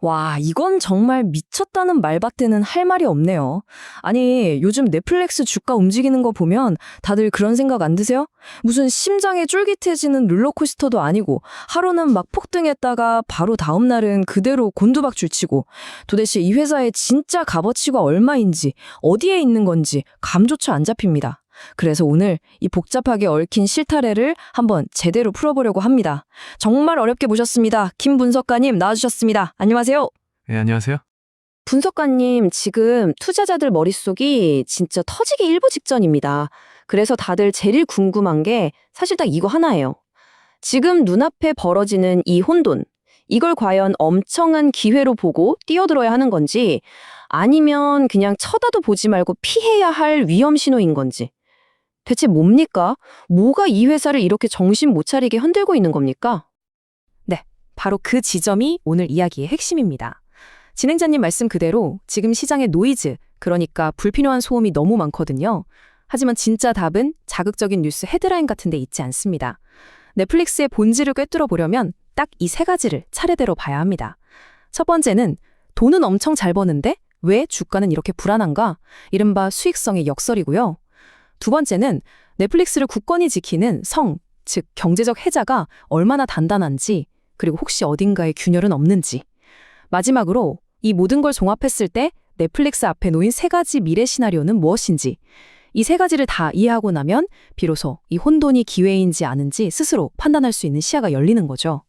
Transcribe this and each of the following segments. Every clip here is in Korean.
와, 이건 정말 미쳤다는 말밖에는 할 말이 없네요. 아니, 요즘 넷플릭스 주가 움직이는 거 보면 다들 그런 생각 안 드세요? 무슨 심장이 쫄깃해지는 롤러코스터도 아니고 하루는 막 폭등했다가 바로 다음 날은 그대로 곤두박질 치고 도대체 이 회사의 진짜 값어치가 얼마인지 어디에 있는 건지 감조차 안 잡힙니다. 그래서 오늘 이 복잡하게 얽힌 실타래를 한번 제대로 풀어보려고 합니다. 정말 어렵게 모셨습니다. 김 분석가님 나와주셨습니다. 안녕하세요. 네, 안녕하세요. 분석가님, 지금 투자자들 머릿속이 진짜 터지기 일보 직전입니다. 그래서 다들 제일 궁금한 게 사실 딱 이거 하나예요. 지금 눈앞에 벌어지는 이 혼돈, 이걸 과연 엄청난 기회로 보고 뛰어들어야 하는 건지 아니면 그냥 쳐다도 보지 말고 피해야 할 위험 신호인 건지. 대체 뭡니까? 뭐가 이 회사를 이렇게 정신 못 차리게 흔들고 있는 겁니까? 네, 바로 그 지점이 오늘 이야기의 핵심입니다. 진행자님 말씀 그대로 지금 시장의 노이즈, 그러니까 불필요한 소음이 너무 많거든요. 하지만 진짜 답은 자극적인 뉴스 헤드라인 같은 데 있지 않습니다. 넷플릭스의 본질을 꿰뚫어 보려면 딱 이 세 가지를 차례대로 봐야 합니다. 첫 번째는 돈은 엄청 잘 버는데 왜 주가는 이렇게 불안한가? 이른바 수익성의 역설이고요. 두 번째는 넷플릭스를 굳건히 지키는 성, 즉 경제적 해자가 얼마나 단단한지, 그리고 혹시 어딘가에 균열은 없는지. 마지막으로 이 모든 걸 종합했을 때 넷플릭스 앞에 놓인 세 가지 미래 시나리오는 무엇인지, 이 세 가지를 다 이해하고 나면 비로소 이 혼돈이 기회인지 아닌지 스스로 판단할 수 있는 시야가 열리는 거죠.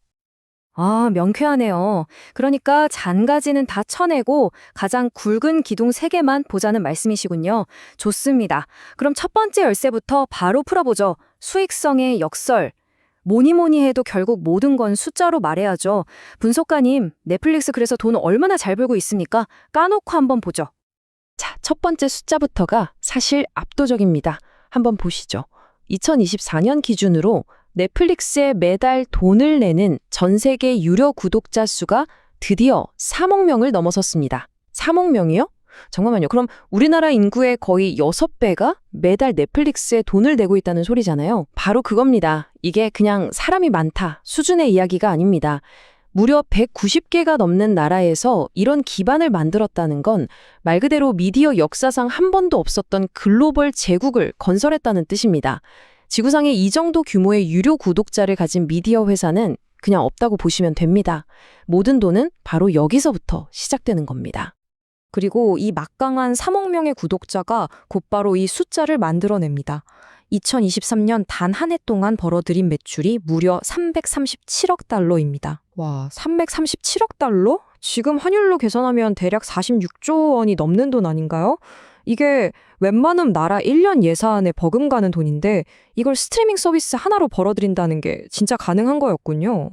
아, 명쾌하네요. 그러니까 잔가지는 다 쳐내고 가장 굵은 기둥 3개만 보자는 말씀이시군요. 좋습니다. 그럼 첫 번째 열쇠부터 바로 풀어보죠. 수익성의 역설. 뭐니 해도 결국 모든 건 숫자로 말해야죠. 분석가님, 넷플릭스 그래서 돈 얼마나 잘 벌고 있습니까? 까놓고 한번 보죠. 자, 첫 번째 숫자부터가 사실 압도적입니다. 한번 보시죠. 2024년 기준으로 넷플릭스에 매달 돈을 내는 전 세계 유료 구독자 수가 드디어 3억 명을 넘어섰습니다. 3억 명이요? 잠깐만요. 그럼 우리나라 인구의 거의 6배가 매달 넷플릭스에 돈을 내고 있다는 소리잖아요. 바로 그겁니다. 이게 그냥 사람이 많다 수준의 이야기가 아닙니다. 무려 190개가 넘는 나라에서 이런 기반을 만들었다는 건 말 그대로 미디어 역사상 한 번도 없었던 글로벌 제국을 건설했다는 뜻입니다. 지구상에 이 정도 규모의 유료 구독자를 가진 미디어 회사는 그냥 없다고 보시면 됩니다. 모든 돈은 바로 여기서부터 시작되는 겁니다. 그리고 이 막강한 3억 명의 구독자가 곧바로 이 숫자를 만들어냅니다. 2023년 단 한 해 동안 벌어들인 매출이 무려 337억 달러입니다. 와, 337억 달러? 지금 환율로 계산하면 대략 46조 원이 넘는 돈 아닌가요? 이게 웬만한 나라 1년 예산에 버금가는 돈인데 이걸 스트리밍 서비스 하나로 벌어들인다는 게 진짜 가능한 거였군요.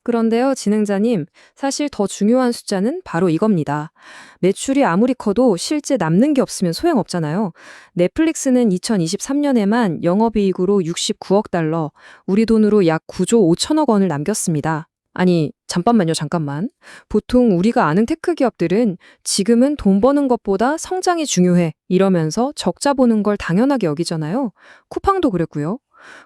그런데요, 진행자님, 사실 더 중요한 숫자는 바로 이겁니다. 매출이 아무리 커도 실제 남는 게 없으면 소용없잖아요. 넷플릭스는 2023년에만 영업이익으로 69억 달러, 우리 돈으로 약 9조 5천억 원을 남겼습니다. 아니, 잠깐만. 보통 우리가 아는 테크 기업들은 지금은 돈 버는 것보다 성장이 중요해 이러면서 적자 보는 걸 당연하게 여기잖아요. 쿠팡도 그랬고요.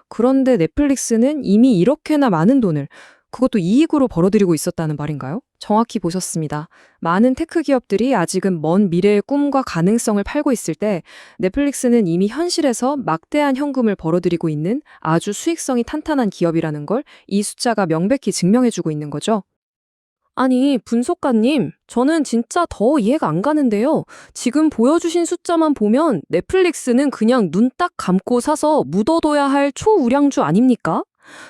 그런데 넷플릭스는 이미 이렇게나 많은 돈을 그것도 이익으로 벌어들이고 있었다는 말인가요? 정확히 보셨습니다. 많은 테크 기업들이 아직은 먼 미래의 꿈과 가능성을 팔고 있을 때 넷플릭스는 이미 현실에서 막대한 현금을 벌어들이고 있는 아주 수익성이 탄탄한 기업이라는 걸 이 숫자가 명백히 증명해주고 있는 거죠. 아니, 분석가님, 저는 진짜 더 이해가 안 가는데요. 지금 보여주신 숫자만 보면 넷플릭스는 그냥 눈 딱 감고 사서 묻어둬야 할 초우량주 아닙니까?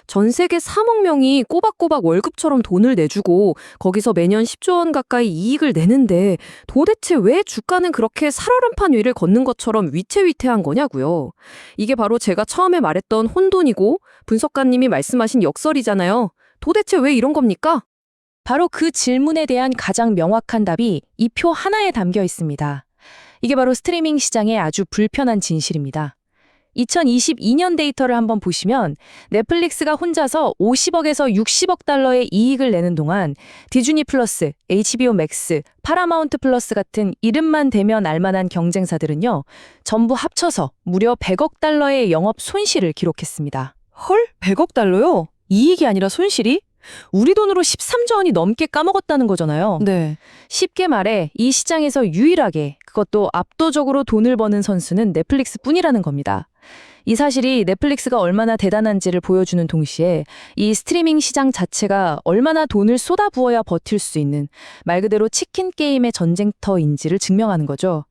전 세계 3억 명이 꼬박꼬박 월급처럼 돈을 내주고 거기서 매년 10조 원 가까이 이익을 내는데 도대체 왜 주가는 그렇게 살얼음판 위를 걷는 것처럼 위태위태한 거냐고요. 이게 바로 제가 처음에 말했던 혼돈이고 분석가님이 말씀하신 역설이잖아요. 도대체 왜 이런 겁니까? 바로 그 질문에 대한 가장 명확한 답이 이 표 하나에 담겨 있습니다. 이게 바로 스트리밍 시장의 아주 불편한 진실입니다. 2022년 데이터를 한번 보시면 넷플릭스가 혼자서 50억에서 60억 달러의 이익을 내는 동안 디즈니 플러스, HBO 맥스, 파라마운트 플러스 같은 이름만 대면 알만한 경쟁사들은요, 전부 합쳐서 무려 100억 달러의 영업 손실을 기록했습니다. 헐? 100억 달러요? 이익이 아니라 손실이? 우리 돈으로 13조 원이 넘게 까먹었다는 거잖아요. 네. 쉽게 말해 이 시장에서 유일하게 그것도 압도적으로 돈을 버는 선수는 넷플릭스뿐이라는 겁니다. 이 사실이 넷플릭스가 얼마나 대단한지를 보여주는 동시에 이 스트리밍 시장 자체가 얼마나 돈을 쏟아부어야 버틸 수 있는 말 그대로 치킨 게임의 전쟁터인지를 증명하는 거죠.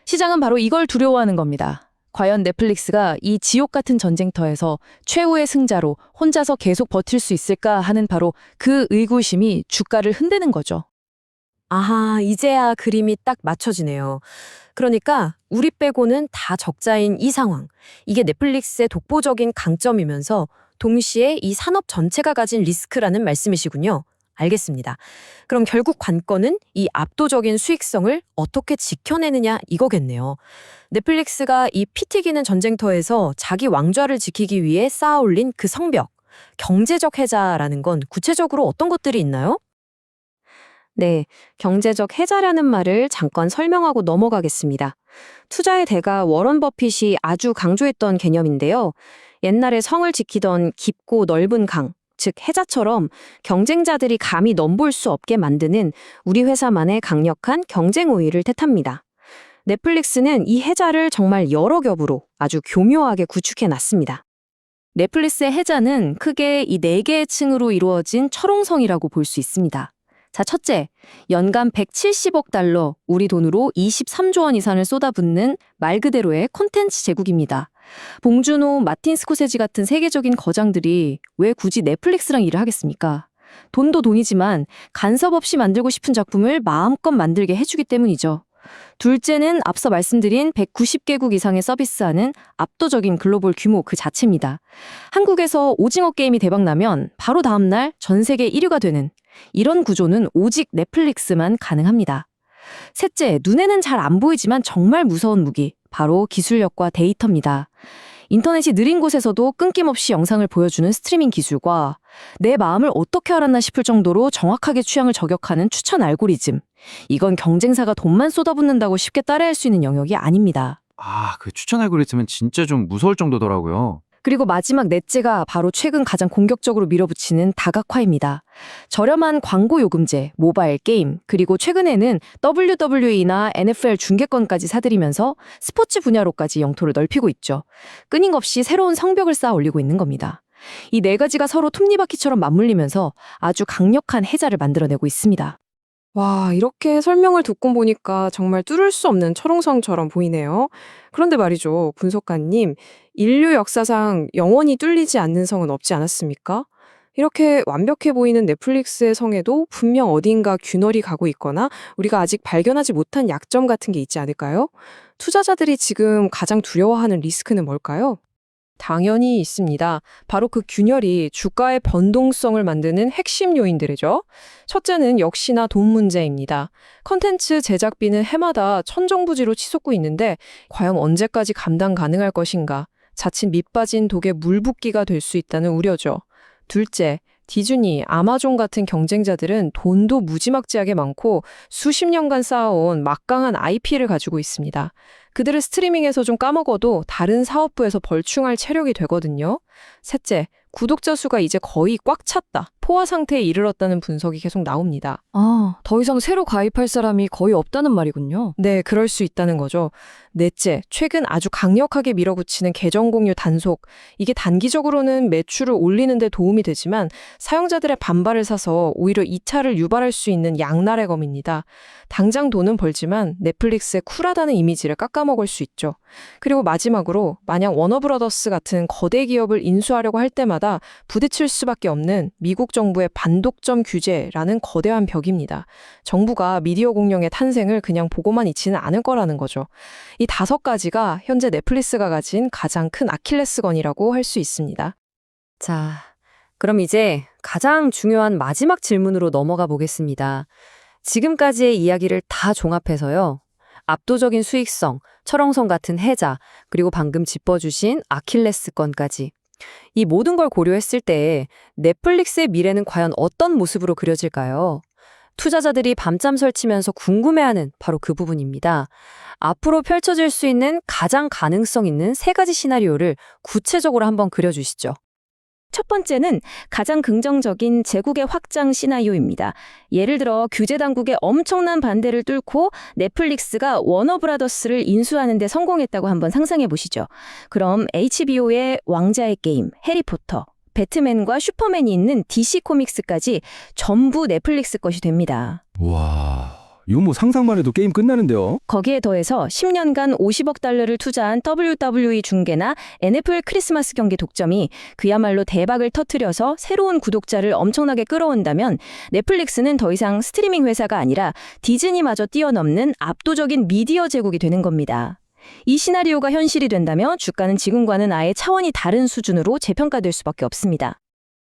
시장은 바로 이걸 두려워하는 겁니다. 과연 넷플릭스가 이 지옥 같은 전쟁터에서 최후의 승자로 혼자서 계속 버틸 수 있을까 하는 바로 그 의구심이 주가를 흔드는 거죠. 아하, 이제야 그림이 딱 맞춰지네요. 그러니까 우리 빼고는 다 적자인 이 상황. 이게 넷플릭스의 독보적인 강점이면서 동시에 이 산업 전체가 가진 리스크라는 말씀이시군요. 알겠습니다. 그럼 결국 관건은 이 압도적인 수익성을 어떻게 지켜내느냐 이거겠네요. 넷플릭스가 이 피 튀기는 전쟁터에서 자기 왕좌를 지키기 위해 쌓아 올린 그 성벽, 경제적 해자라는 건 구체적으로 어떤 것들이 있나요? 네, 경제적 해자라는 말을 잠깐 설명하고 넘어가겠습니다. 투자의 대가 워런 버핏이 아주 강조했던 개념인데요. 옛날에 성을 지키던 깊고 넓은 강, 즉 해자처럼 경쟁자들이 감히 넘볼 수 없게 만드는 우리 회사만의 강력한 경쟁 우위를 뜻합니다. 넷플릭스는 이 해자를 정말 여러 겹으로 아주 교묘하게 구축해 놨습니다. 넷플릭스의 해자는 크게 이 4개의 층으로 이루어진 철옹성이라고 볼 수 있습니다. 자, 첫째, 연간 170억 달러, 우리 돈으로 23조 원 이상을 쏟아붓는 말 그대로의 콘텐츠 제국입니다. 봉준호, 마틴 스코세지 같은 세계적인 거장들이 왜 굳이 넷플릭스랑 일을 하겠습니까? 돈도 돈이지만 간섭 없이 만들고 싶은 작품을 마음껏 만들게 해주기 때문이죠. 둘째는 앞서 말씀드린 190개국 이상의 서비스하는 압도적인 글로벌 규모 그 자체입니다. 한국에서 오징어 게임이 대박나면 바로 다음날 전 세계 1위가 되는 이런 구조는 오직 넷플릭스만 가능합니다. 셋째, 눈에는 잘 안 보이지만 정말 무서운 무기, 바로 기술력과 데이터입니다. 인터넷이 느린 곳에서도 끊김없이 영상을 보여주는 스트리밍 기술과 내 마음을 어떻게 알았나 싶을 정도로 정확하게 취향을 저격하는 추천 알고리즘. 이건 경쟁사가 돈만 쏟아붓는다고 쉽게 따라할 수 있는 영역이 아닙니다. 그 추천 알고리즘은 진짜 좀 무서울 정도더라고요. 그리고 마지막 넷째가 바로 최근 가장 공격적으로 밀어붙이는 다각화입니다. 저렴한 광고 요금제, 모바일 게임, 그리고 최근에는 WWE나 NFL 중계권까지 사들이면서 스포츠 분야로까지 영토를 넓히고 있죠. 끊임없이 새로운 성벽을 쌓아 올리고 있는 겁니다. 이 4가지가 서로 톱니바퀴처럼 맞물리면서 아주 강력한 해자를 만들어내고 있습니다. 와, 이렇게 설명을 듣고 보니까 정말 뚫을 수 없는 철옹성처럼 보이네요. 그런데 말이죠, 분석가님, 인류 역사상 영원히 뚫리지 않는 성은 없지 않았습니까? 이렇게 완벽해 보이는 넷플릭스의 성에도 분명 어딘가 균열이 가고 있거나 우리가 아직 발견하지 못한 약점 같은 게 있지 않을까요? 투자자들이 지금 가장 두려워하는 리스크는 뭘까요? 당연히 있습니다. 바로 그 균열이 주가의 변동성을 만드는 핵심 요인들이죠. 첫째는 역시나 돈 문제입니다. 컨텐츠 제작비는 해마다 천정부지로 치솟고 있는데 과연 언제까지 감당 가능할 것인가? 자칫 밑빠진 독에 물 붓기가 될 수 있다는 우려죠. 둘째, 디즈니, 아마존 같은 경쟁자들은 돈도 무지막지하게 많고 수십 년간 쌓아온 막강한 IP를 가지고 있습니다. 그들을 스트리밍에서 좀 까먹어도 다른 사업부에서 벌충할 체력이 되거든요. 셋째, 구독자 수가 이제 거의 꽉 찼다. 포화 상태에 이르렀다는 분석이 계속 나옵니다. 더 이상 새로 가입할 사람이 거의 없다는 말이군요. 네, 그럴 수 있다는 거죠. 넷째, 최근 아주 강력하게 밀어붙이는 계정 공유 단속. 이게 단기적으로는 매출을 올리는 데 도움이 되지만 사용자들의 반발을 사서 오히려 이차를 유발할 수 있는 양날의 검입니다. 당장 돈은 벌지만 넷플릭스의 쿨하다는 이미지를 깎아먹을 수 있죠. 그리고 마지막으로 만약 워너브라더스 같은 거대 기업을 인수하려고 할 때마다 부딪힐 수밖에 없는 미국 정부의 반독점 규제라는 거대한 벽입니다. 정부가 미디어 공룡의 탄생을 그냥 보고만 있지는 않을 거라는 거죠. 이 5가지가 현재 넷플릭스가 가진 가장 큰 아킬레스건이라고 할 수 있습니다. 자, 그럼 이제 가장 중요한 마지막 질문으로 넘어가 보겠습니다. 지금까지의 이야기를 다 종합해서요. 압도적인 수익성, 철옹성 같은 해자, 그리고 방금 짚어주신 아킬레스건까지. 이 모든 걸 고려했을 때 넷플릭스의 미래는 과연 어떤 모습으로 그려질까요? 투자자들이 밤잠 설치면서 궁금해하는 바로 그 부분입니다. 앞으로 펼쳐질 수 있는 가장 가능성 있는 3가지 시나리오를 구체적으로 한번 그려주시죠. 첫 번째는 가장 긍정적인 제국의 확장 시나리오입니다. 예를 들어 규제 당국의 엄청난 반대를 뚫고 넷플릭스가 워너브라더스를 인수하는 데 성공했다고 한번 상상해 보시죠. 그럼 HBO의 왕자의 게임, 해리포터, 배트맨과 슈퍼맨이 있는 DC 코믹스까지 전부 넷플릭스 것이 됩니다. 와, 이거 뭐 상상만 해도 게임 끝나는데요. 거기에 더해서 10년간 50억 달러를 투자한 WWE 중계나 NFL 크리스마스 경기 독점이 그야말로 대박을 터뜨려서 새로운 구독자를 엄청나게 끌어온다면 넷플릭스는 더 이상 스트리밍 회사가 아니라 디즈니마저 뛰어넘는 압도적인 미디어 제국이 되는 겁니다. 이 시나리오가 현실이 된다면 주가는 지금과는 아예 차원이 다른 수준으로 재평가될 수밖에 없습니다.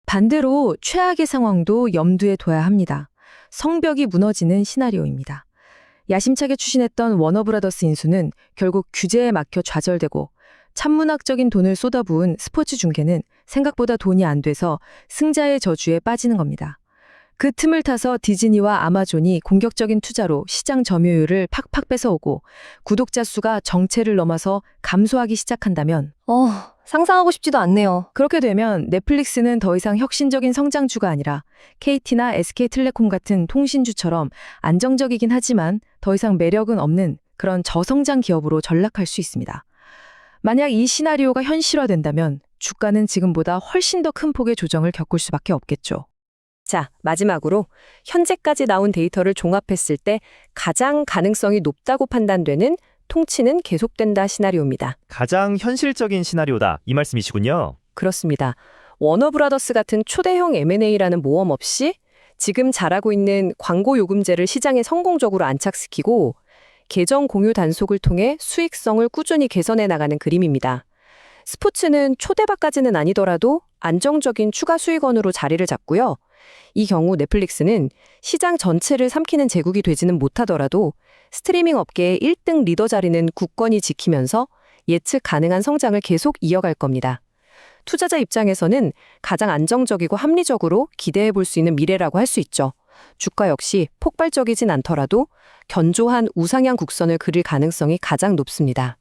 반대로 최악의 상황도 염두에 둬야 합니다. 성벽이 무너지는 시나리오입니다. 야심차게 추진했던 워너브라더스 인수는 결국 규제에 막혀 좌절되고 천문학적인 돈을 쏟아부은 스포츠 중계는 생각보다 돈이 안 돼서 승자의 저주에 빠지는 겁니다. 그 틈을 타서 디즈니와 아마존이 공격적인 투자로 시장 점유율을 팍팍 뺏어오고 구독자 수가 정체를 넘어서 감소하기 시작한다면 상상하고 싶지도 않네요. 그렇게 되면 넷플릭스는 더 이상 혁신적인 성장주가 아니라 KT나 SK텔레콤 같은 통신주처럼 안정적이긴 하지만 더 이상 매력은 없는 그런 저성장 기업으로 전락할 수 있습니다. 만약 이 시나리오가 현실화된다면 주가는 지금보다 훨씬 더 큰 폭의 조정을 겪을 수밖에 없겠죠. 자, 마지막으로 현재까지 나온 데이터를 종합했을 때 가장 가능성이 높다고 판단되는 통치는 계속된다 시나리오입니다. 가장 현실적인 시나리오다 이 말씀이시군요. 그렇습니다. 워너브라더스 같은 초대형 M&A라는 모험 없이 지금 잘하고 있는 광고 요금제를 시장에 성공적으로 안착시키고 계정 공유 단속을 통해 수익성을 꾸준히 개선해 나가는 그림입니다. 스포츠는 초대박까지는 아니더라도 안정적인 추가 수익원으로 자리를 잡고요. 이 경우 넷플릭스는 시장 전체를 삼키는 제국이 되지는 못하더라도 스트리밍 업계의 1등 리더 자리는 굳건히 지키면서 예측 가능한 성장을 계속 이어갈 겁니다. 투자자 입장에서는 가장 안정적이고 합리적으로 기대해 볼 수 있는 미래라고 할 수 있죠. 주가 역시 폭발적이진 않더라도 견조한 우상향 곡선을 그릴 가능성이 가장 높습니다.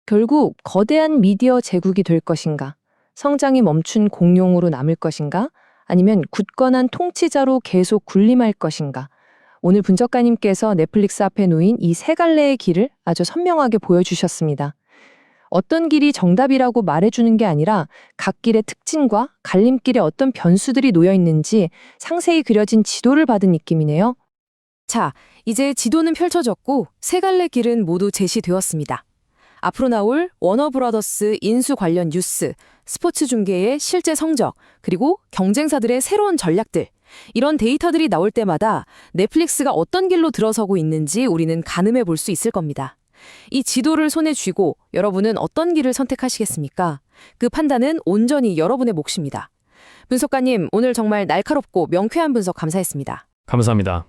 결국 거대한 미디어 제국이 될 것인가? 성장이 멈춘 공룡으로 남을 것인가? 아니면 굳건한 통치자로 계속 군림할 것인가? 오늘 분석가님께서 넷플릭스 앞에 놓인 이 세 갈래의 길을 아주 선명하게 보여주셨습니다. 어떤 길이 정답이라고 말해주는 게 아니라 각 길의 특징과 갈림길에 어떤 변수들이 놓여 있는지 상세히 그려진 지도를 받은 느낌이네요. 자, 이제 지도는 펼쳐졌고 세 갈래 길은 모두 제시되었습니다. 앞으로 나올 워너브라더스 인수 관련 뉴스, 스포츠 중계의 실제 성적, 그리고 경쟁사들의 새로운 전략들, 이런 데이터들이 나올 때마다 넷플릭스가 어떤 길로 들어서고 있는지 우리는 가늠해 볼 수 있을 겁니다. 이 지도를 손에 쥐고 여러분은 어떤 길을 선택하시겠습니까? 그 판단은 온전히 여러분의 몫입니다. 분석가님, 오늘 정말 날카롭고 명쾌한 분석 감사했습니다. 감사합니다.